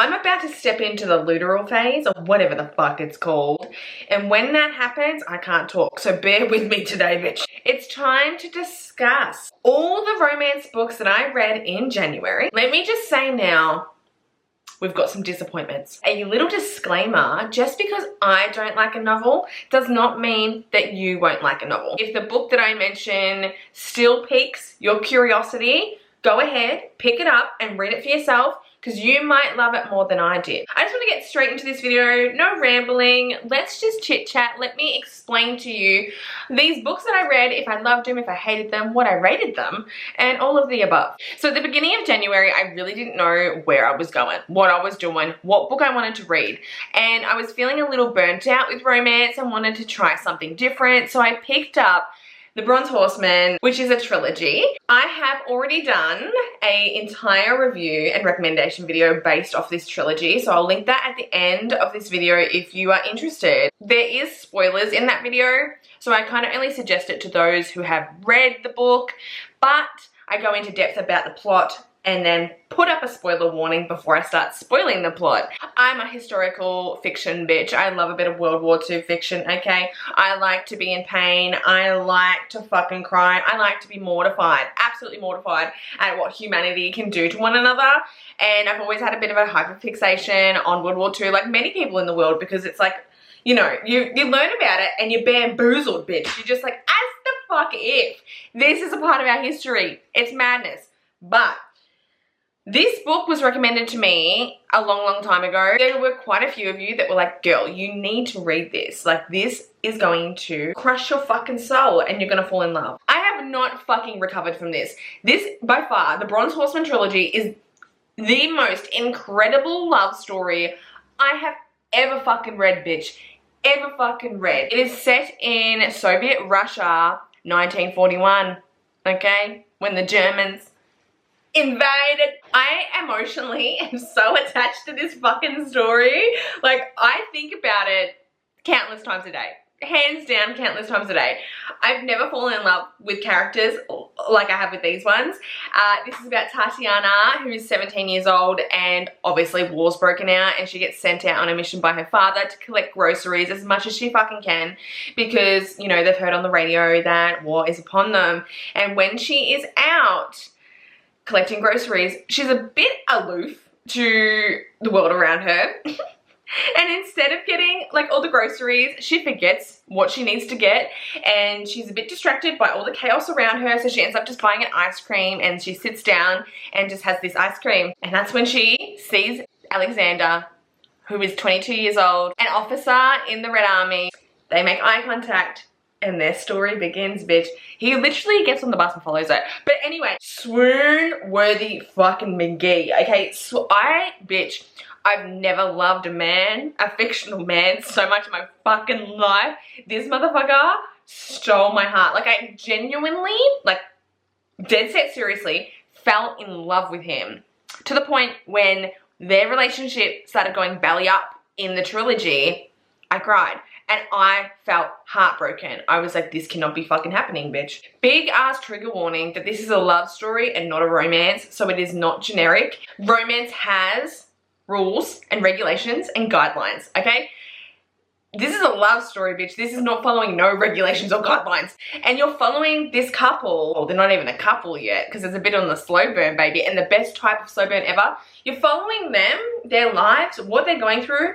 I'm about to step into the literal phase, or whatever the fuck it's called. And when that happens, I can't talk. So bear with me today, bitch. It's time to discuss all the romance books that I read in January. Let me just say now, we've got some disappointments. A little disclaimer, just because I don't like a novel does not mean that you won't like a novel. If the book that I mention still piques your curiosity, go ahead, pick it up and read it for yourself, because you might love it more than I did. I just want to get straight into this video, no rambling, let's just chit chat. Let me explain to you these books that I read, if I loved them, if I hated them, what I rated them, and all of the above. So at the beginning of January, I really didn't know where I was going, what I was doing, what book I wanted to read, and I was feeling a little burnt out with romance and wanted to try something different, so I picked up The Bronze Horseman, which is a trilogy. I have already done an entire review and recommendation video based off this trilogy, so I'll link that at the end of this video if you are interested. There is spoilers in that video, so I kind of only suggest it to those who have read the book, but I go into depth about the plot and then put up a spoiler warning before I start spoiling the plot. I'm a historical fiction bitch. I love a bit of World War II fiction, okay? I like to be in pain. I like to fucking cry. I like to be mortified, absolutely mortified at what humanity can do to one another. And I've always had a bit of a hyperfixation on World War II, like many people in the world, because it's like, you know, you learn about it and you're bamboozled, bitch. You're just like, as the fuck if this is a part of our history. It's madness. But this book was recommended to me a long time ago. There were quite a few of you that were like, girl, you need to read this. Like, this is going to crush your fucking soul and you're gonna fall in love. I have not fucking recovered from this. This, by far, the Bronze Horseman trilogy is the most incredible love story I have ever fucking read, bitch. Ever fucking read. It is set in Soviet Russia, 1941, okay? When the Germans invaded. I emotionally am so attached to this fucking story. Like, I think about it countless times a day. Hands down, countless times a day. I've never fallen in love with characters like I have with these ones. This is about Tatiana, who is 17 years old, and obviously war's broken out and she gets sent out on a mission by her father to collect groceries as much as she fucking can, because, you know, they've heard on the radio that war is upon them. And when she is out collecting groceries, she's a bit aloof to the world around her. And instead of getting like all the groceries, she forgets what she needs to get, and she's a bit distracted by all the chaos around her, so she ends up just buying an ice cream, and she sits down and just has this ice cream. And that's when she sees Alexander, who is 22 years old, an officer in the Red Army. They make eye contact and their story begins, bitch. He literally gets on the bus and follows her. But anyway, swoon-worthy fucking McGee. Okay, so bitch, I've never loved a man, a fictional man, so much in my fucking life. This motherfucker stole my heart. Like, I genuinely, like, dead set seriously, fell in love with him. To the point when their relationship started going belly up in the trilogy, I cried. And I felt heartbroken. I was like, this cannot be fucking happening, bitch. Big ass trigger warning that this is a love story and not a romance, so it is not generic. Romance has rules and regulations and guidelines, okay? This is a love story, bitch. This is not following no regulations or guidelines. And you're following this couple, well, they're not even a couple yet, because it's a bit on the slow burn, baby, and the best type of slow burn ever. You're following them, their lives, what they're going through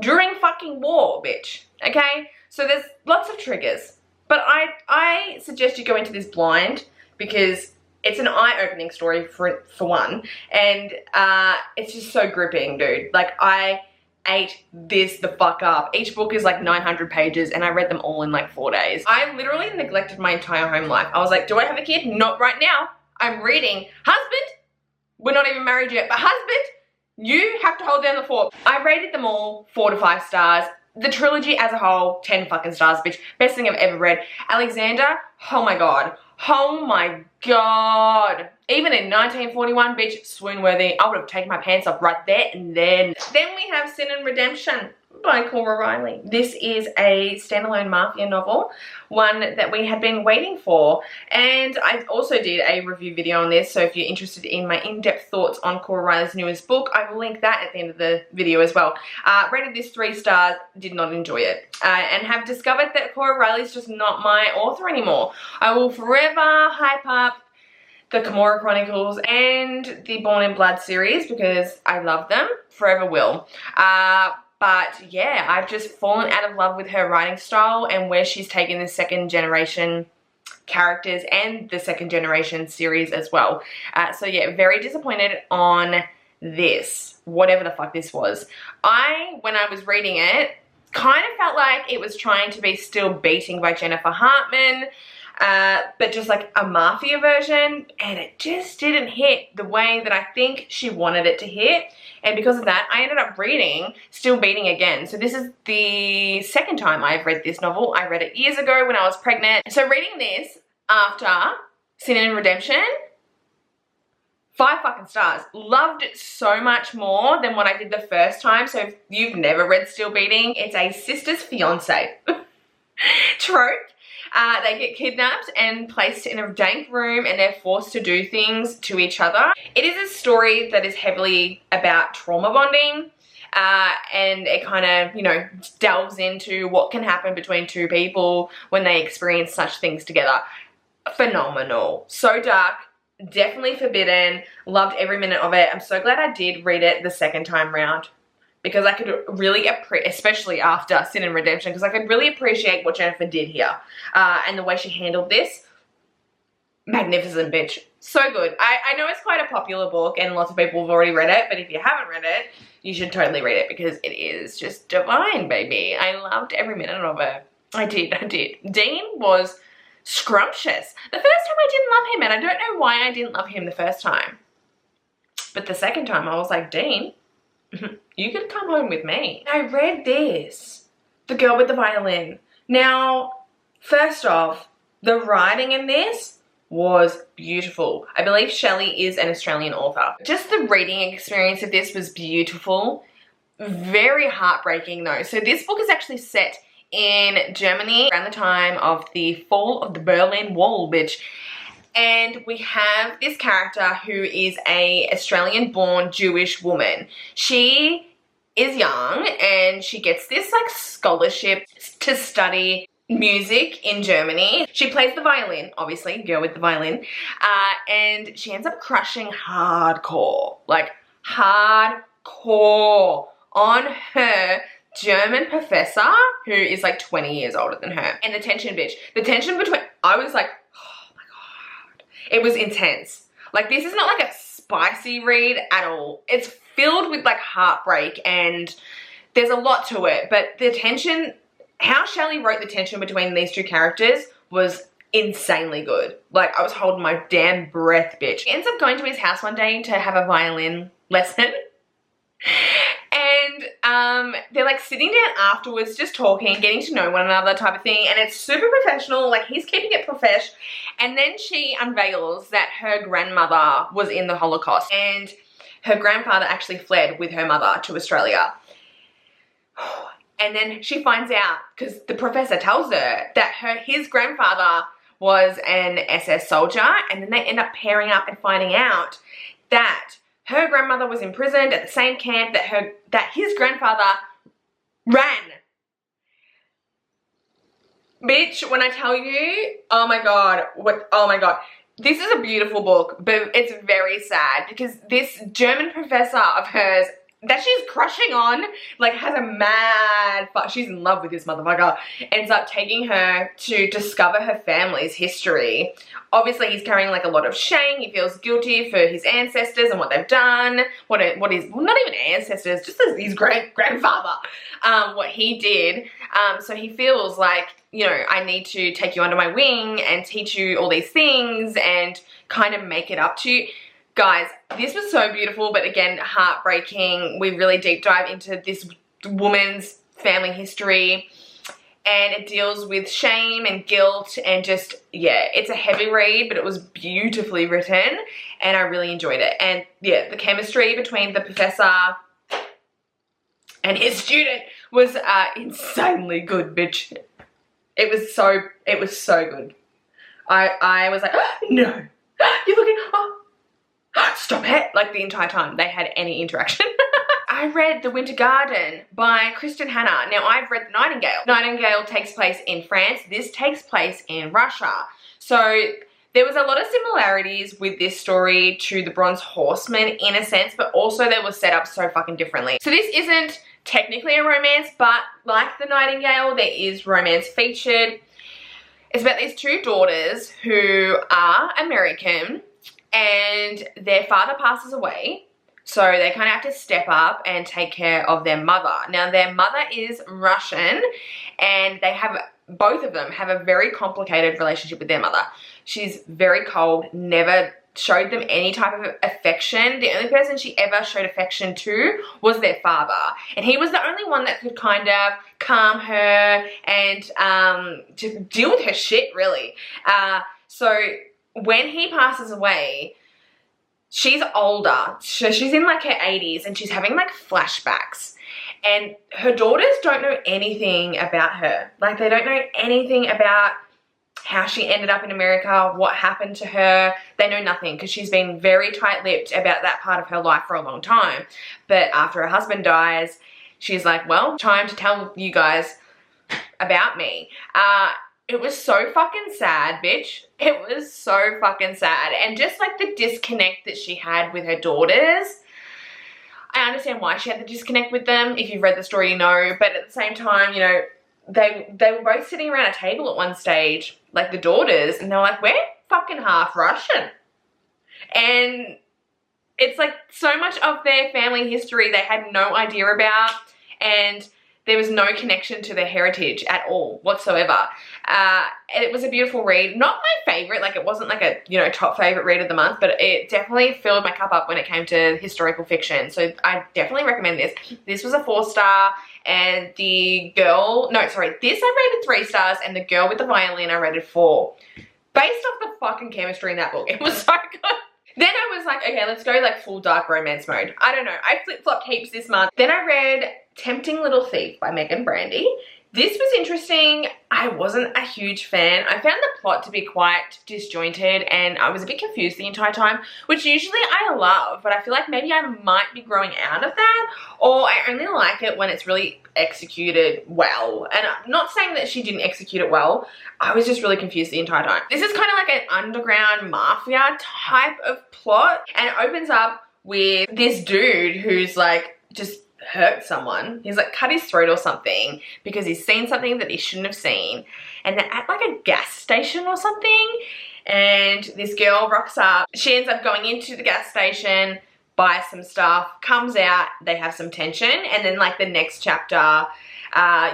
during fucking war, bitch. Okay, so there's lots of triggers, but I suggest you go into this blind, because it's an eye-opening story for one, and it's just so gripping, dude. Like, I ate this the fuck up. Each book is like 900 pages and I read them all in like 4 days. I literally neglected my entire home life. I was like, do I have a kid? Not right now. I'm reading. Husband? We're not even married yet, but husband? You have to hold down the fort. I rated them all 4 to 5 stars. The trilogy as a whole, 10 fucking stars, bitch. Best thing I've ever read. Alexander, oh my god. Oh my god. Even in 1941, bitch, swoon worthy. I would have taken my pants off right there and then. Then we have Sin and Redemption by Cora Riley. This is a standalone mafia novel, one that we had been waiting for, and I also did a review video on this, so if you're interested in my in-depth thoughts on Cora Riley's newest book, I will link that at the end of the video as well. Rated this 3 stars, did not enjoy it, and have discovered that Cora Riley's just not my author anymore. I will forever hype up the Kimura Chronicles and the Born in Blood series because I love them, forever will. But yeah, I've just fallen out of love with her writing style and where she's taken the second generation characters and the second generation series as well. So yeah, very disappointed on this, whatever the fuck this was. When I was reading it, kind of felt like it was trying to be Still Beating by Jennifer Hartman, but just like a mafia version, and it just didn't hit the way that I think she wanted it to hit. And because of that, I ended up reading Still Beating again. So this is the second time I've read this novel. I read it years ago when I was pregnant. So reading this after Sin and Redemption, 5 fucking stars. Loved it so much more than what I did the first time. So if you've never read Still Beating, it's a sister's fiance trope. They get kidnapped and placed in a dank room and they're forced to do things to each other. It is a story that is heavily about trauma bonding, and it kind of, you know, delves into what can happen between two people when they experience such things together. Phenomenal. So dark. Definitely forbidden. Loved every minute of it. I'm so glad I did read it the second time round, because I could really appreciate, especially after Sin and Redemption, because I could really appreciate what Jennifer did here. And the way she handled this. Magnificent, bitch. So good. I know it's quite a popular book and lots of people have already read it, but if you haven't read it, you should totally read it because it is just divine, baby. I loved every minute of it. I did. Dean was scrumptious. The first time I didn't love him, and I don't know why I didn't love him the first time. But the second time I was like, Dean, you could come home with me. I read this, The Girl with the Violin. Now, first off, the writing in this was beautiful. I believe Shelley is an Australian author. Just the reading experience of this was beautiful. Very heartbreaking though. So this book is actually set in Germany around the time of the fall of the Berlin Wall, bitch. And we have this character who is a Australian-born Jewish woman. She is young and she gets this like scholarship to study music in Germany. She plays the violin, obviously, girl with the violin, and she ends up crushing hardcore, like hardcore on her German professor who is like 20 years older than her. And the tension, bitch. The tension between, I was like, oh my God. It was intense. Like this is not like a spicy read at all. It's filled with like heartbreak and there's a lot to it. But the tension, how Shelley wrote the tension between these two characters was insanely good. Like I was holding my damn breath, bitch. She ends up going to his house one day to have a violin lesson. And they're like sitting down afterwards just talking, getting to know one another type of thing, and it's super professional, like he's keeping it profesh. And then she unveils that her grandmother was in the Holocaust and her grandfather actually fled with her mother to Australia. And then she finds out, because the professor tells her that his grandfather was an SS soldier, and then they end up pairing up and finding out that her grandmother was imprisoned at the same camp that his grandfather ran. Bitch, when I tell you, oh my God, oh my God. This is a beautiful book, but it's very sad because this German professor of hers that she's crushing on, like has a mad fuck, she's in love with this motherfucker, ends up taking her to discover her family's history. Obviously he's carrying like a lot of shame. He feels guilty for his ancestors and what they've done, what is, well, not even ancestors, just his grandfather, what he did. So he feels like, you know, I need to take you under my wing and teach you all these things and kind of make it up to you. Guys, this was so beautiful, but again, heartbreaking. We really deep dive into this woman's family history and it deals with shame and guilt and just, yeah, it's a heavy read, but it was beautifully written and I really enjoyed it. And yeah, the chemistry between the professor and his student was insanely good, bitch. It was so good. I was like, oh, no, you're looking, oh, stop it, like the entire time they had any interaction. I read The Winter Garden by Kristen Hanna. Now, I've read The Nightingale. Nightingale takes place in France. This takes place in Russia. So there was a lot of similarities with this story to The Bronze Horseman in a sense, but also they were set up so fucking differently. So this isn't technically a romance, but like The Nightingale, there is romance featured. It's about these two daughters who are American and their father passes away. So they kind of have to step up and take care of their mother. Now their mother is Russian and they have, both of them have a very complicated relationship with their mother. She's very cold, never showed them any type of affection. The only person she ever showed affection to was their father. And he was the only one that could kind of calm her and just deal with her shit, really. So when he passes away, she's older. So she's in like her 80s and she's having like flashbacks. And her daughters don't know anything about her. Like they don't know anything about how she ended up in America, what happened to her. They know nothing because she's been very tight-lipped about that part of her life for a long time. But after her husband dies, she's like, well, time to tell you guys about me. It was so fucking sad, bitch. It was so fucking sad. And just like the disconnect that she had with her daughters, I understand why she had the disconnect with them. If you've read the story, you know. But at the same time, you know, they were both sitting around a table at one stage, like the daughters, and they're like, we're fucking half Russian. And it's like so much of their family history they had no idea about, and there was no connection to their heritage at all whatsoever. And it was a beautiful read. Not my favorite, like it wasn't like a, you know, top favorite read of the month, but it definitely filled my cup up when it came to historical fiction. So I definitely recommend this. This was a 4-star, and the girl, no, sorry, this I rated 3 stars, and the girl with the violin I rated 4. Based off the fucking chemistry in that book, it was so good. Then I was like, okay, let's go like full dark romance mode. I don't know, I flip-flopped heaps this month. Then I read Tempting Little Thief by Megan Brandy. This was interesting. I wasn't a huge fan. I found the plot to be quite disjointed and I was a bit confused the entire time, which usually I love, but I feel like maybe I might be growing out of that, or I only like it when it's really executed well. And I'm not saying that she didn't execute it well. I was just really confused the entire time. This is kind of like an underground mafia type of plot, and it opens up with this dude who's like just hurt someone. He's like cut his throat or something because he's seen something that he shouldn't have seen, and they're at like a gas station or something, and this girl rocks up. She ends up going into the gas station, buys some stuff, comes out, they have some tension, and then like the next chapter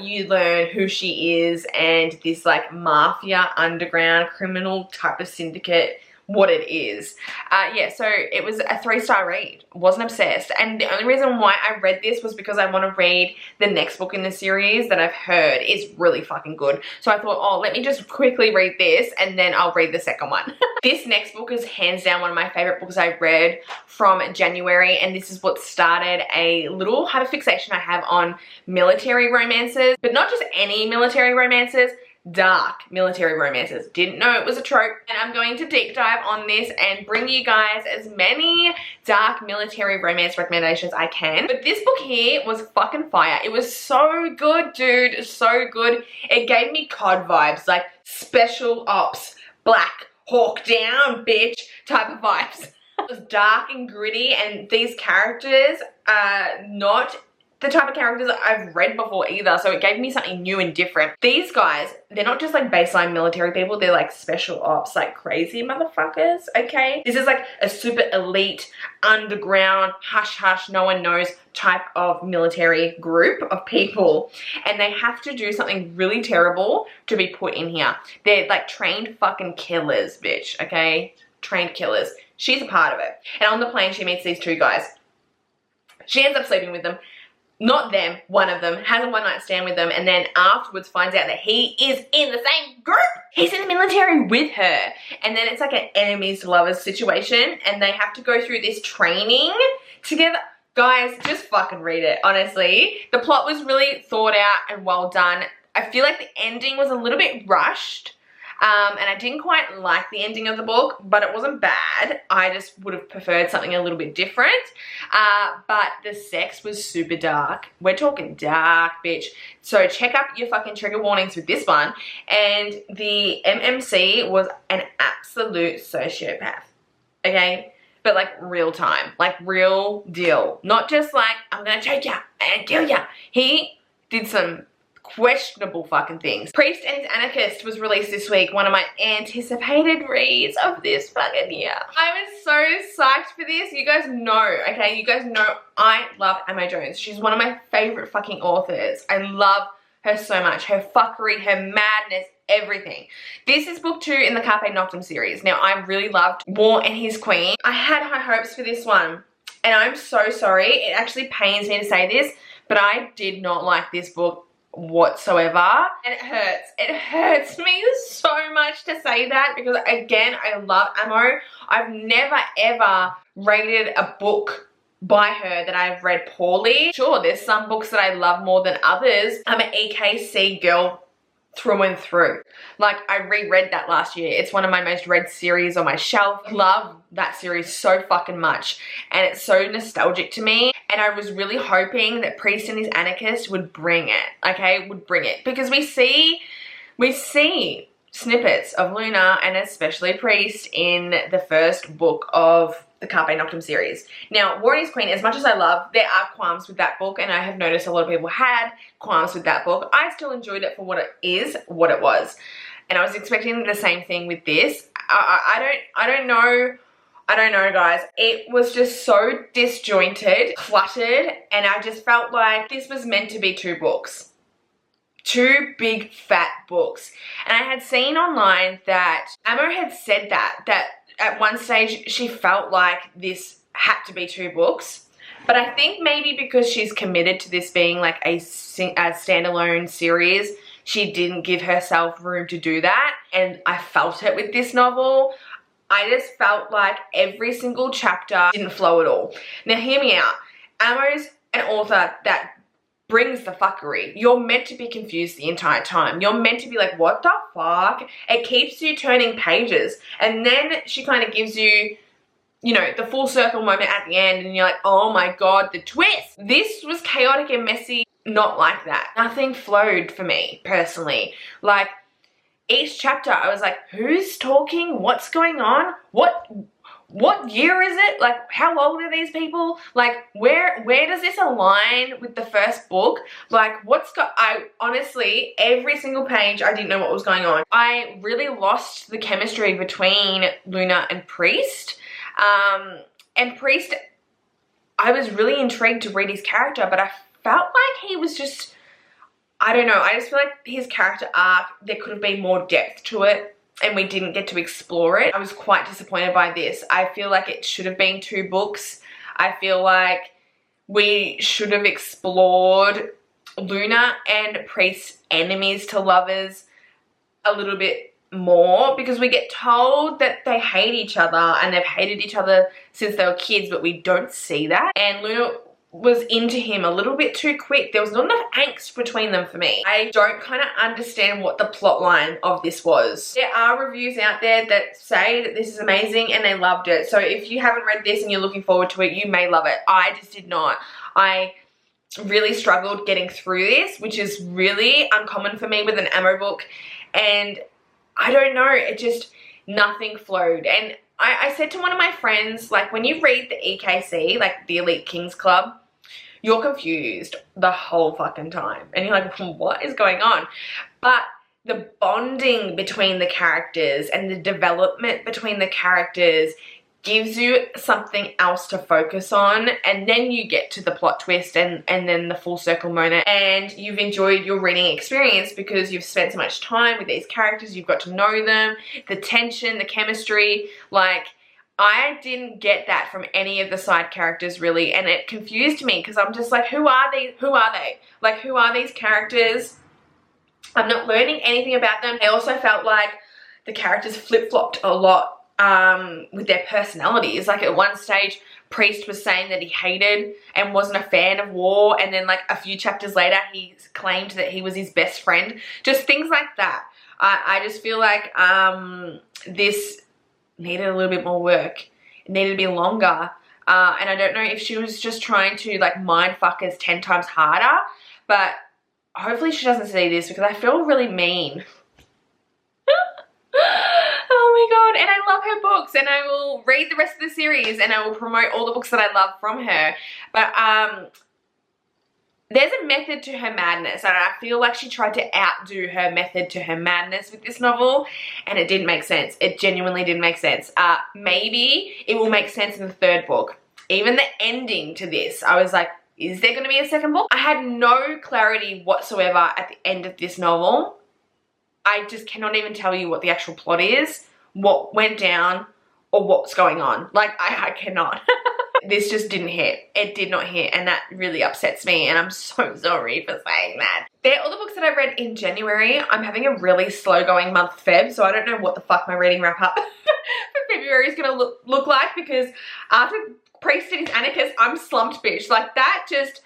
you learn who she is and this like mafia underground criminal type of syndicate, what it is. Yeah, so it was a 3-star read. Wasn't obsessed. And the only reason why I read this was because I want to read the next book in the series that I've heard is really fucking good. So I thought, oh, let me just quickly read this and then I'll read the second one. This next book is hands down one of my favorite books I read from January, and this is what started a little hyperfixation I have on military romances, but not just any military romances, dark military romances. Didn't know it was a trope, and I'm going to deep dive on this and bring you guys as many dark military romance recommendations I can. But this book here was fucking fire. It was so good, dude, so good. It gave me COD vibes, like Special Ops, Black Hawk Down, bitch type of vibes. It was dark and gritty, and these characters are not the type of characters I've read before either, so it gave me something new and different. These guys, they're not just like baseline military people, they're like special ops, like crazy motherfuckers, okay? This is like a super elite, underground, hush-hush, no one knows type of military group of people, and they have to do something really terrible to be put in here. They're like trained fucking killers, bitch, okay? Trained killers. She's a part of it. And on the plane, she meets these 2 guys. She ends up sleeping with them. Not them, one of them, has a one-night stand with them, and then afterwards finds out that he is in the same group. He's in the military with her. And then it's like an enemies to lovers situation, and they have to go through this training together. Guys, just fucking read it, honestly. The plot was really thought out and well done. I feel like the ending was a little bit rushed. And I didn't quite like the ending of the book, but it wasn't bad. I just would have preferred something a little bit different. But the sex was super dark. We're talking dark, bitch. So check up your fucking trigger warnings with this one. And the MMC was an absolute sociopath. Okay? But like real time. Like real deal. Not just like, I'm gonna take ya and kill ya. He did some questionable fucking things. Priest and His Anarchist was released this week. One of my anticipated reads of this fucking year. I was so psyched for this. You guys know, okay? You guys know I love Amo Jones. She's one of my favorite fucking authors. I love her so much. Her fuckery, her madness, everything. This is book 2 in the Carpe Noctem series. Now, I really loved War and His Queen. I had high hopes for this one. And I'm so sorry. It actually pains me to say this, but I did not like this book whatsoever, and it hurts me so much to say that, because again, I love Amo. I've never ever rated a book by her that I've read poorly. Sure, there's some books that I love more than others. I'm an EKC girl through and through. Like, I reread that last year. It's one of my most read series on my shelf. Love that series so fucking much, and it's so nostalgic to me. And I was really hoping that Priest and His Anarchist would bring it, okay? Would bring it. Because we see snippets of Luna and especially Priest in the first book of the Carpe Noctem series. Now, War and His Queen, as much as I love, there are qualms with that book, and I have noticed a lot of people had qualms with that book. I still enjoyed it for what it is, what it was. And I was expecting the same thing with this. I don't know, guys. It was just so disjointed, cluttered, and I just felt like this was meant to be 2 books. 2 big fat books. And I had seen online that Amo had said that at one stage she felt like this had to be 2 books. But I think maybe because she's committed to this being like a standalone series, she didn't give herself room to do that. And I felt it with this novel. I just felt like every single chapter didn't flow at all. Now hear me out. Amo's an author that brings the fuckery. You're meant to be confused the entire time. You're meant to be like, what the fuck? It keeps you turning pages. And then she kind of gives you, you know, the full circle moment at the end, and you're like, oh my god, the twist. This was chaotic and messy. Not like that. Nothing flowed for me, personally. Like, each chapter, I was like, who's talking? What's going on? What year is it? Like, how old are these people? Like, where does this align with the first book? Like, I honestly, every single page, I didn't know what was going on. I really lost the chemistry between Luna and Priest. And Priest, I was really intrigued to read his character, but I felt like he was just, I don't know, I just feel like his character arc, there could have been more depth to it, and we didn't get to explore it. I was quite disappointed by this. I feel like it should have been 2 books. I feel like we should have explored Luna and Priest's enemies to lovers a little bit more, because we get told that they hate each other and they've hated each other since they were kids, but we don't see that. And Luna was into him a little bit too quick. There was not enough angst between them for me. I don't kind of understand what the plot line of this was. There are reviews out there that say that this is amazing and they loved it. So if you haven't read this and you're looking forward to it, you may love it. I just did not. I really struggled getting through this, which is really uncommon for me with an Amo book. And I don't know, it just, nothing flowed. And I said to one of my friends, like, when you read the EKC, like the Elite Kings Club, you're confused the whole fucking time. And you're like, what is going on? But the bonding between the characters and the development between the characters gives you something else to focus on, and then you get to the plot twist and then the full circle moment, and you've enjoyed your reading experience because you've spent so much time with these characters, you've got to know them, the tension, the chemistry. Like, I didn't get that from any of the side characters really, and it confused me because I'm just like, who are they? Who are they? Like, who are these characters? I'm not learning anything about them. I also felt like the characters flip-flopped a lot with their personalities. Like, at one stage, Priest was saying that he hated and wasn't a fan of war, and then like a few chapters later he claimed that he was his best friend. Just things like that. I just feel like this needed a little bit more work. It needed to be longer. And I don't know if she was just trying to like mind fuck us 10 times harder, but hopefully she doesn't see this because I feel really mean. Oh my god, and I love her books, and I will read the rest of the series, and I will promote all the books that I love from her. But there's a method to her madness, and I feel like she tried to outdo her method to her madness with this novel, and it didn't make sense. It genuinely didn't make sense. Maybe it will make sense in the third book. Even the ending to this, I was like, is there going to be a second book? I had no clarity whatsoever at the end of this novel. I just cannot even tell you what the actual plot is, what went down, or what's going on. Like, I cannot. This just didn't hit. It did not hit, and that really upsets me, and I'm so sorry for saying that. They're all the books that I read in January. I'm having a really slow going month Feb, so I don't know what the fuck my reading wrap up for February is going to look like, because after Priest and His Anarchist, I'm slumped, bitch. Like, that just,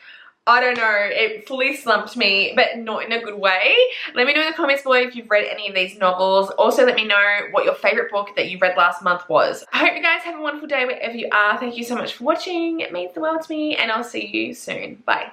I don't know, it fully slumped me, but not in a good way. Let me know in the comments below if you've read any of these novels. Also, let me know what your favorite book that you read last month was. I hope you guys have a wonderful day wherever you are. Thank you so much for watching. It means the world to me, and I'll see you soon. Bye.